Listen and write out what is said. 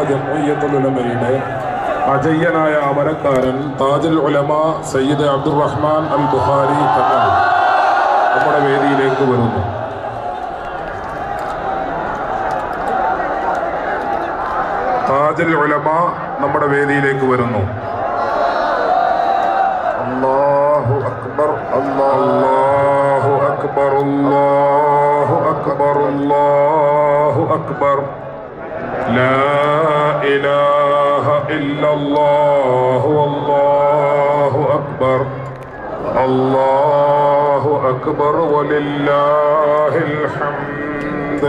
ജംഇയ്യത്തുൽ ഉലമയുടെ അജയ്യനായ അമരക്കാരൻ താജുൽ ഉലമ സയ്യിദ് അബ്ദുറഹ്മാൻ അൽ ബുഖാരി തങ്ങൾ നമ്മുടെ വേദിയിലേക്ക് വരുന്നു. താജുൽ ഉലമ നമ്മുടെ വേദിയിലേക്ക് വരുന്നു. അല്ലാഹു അക്ബർ അല്ലാഹു അക്ബർ അല്ലാഹു അക്ബർ അല്ലാഹു അക്ബർ لا إله إلا الله والله أكبر الله أكبر ولله الحمد.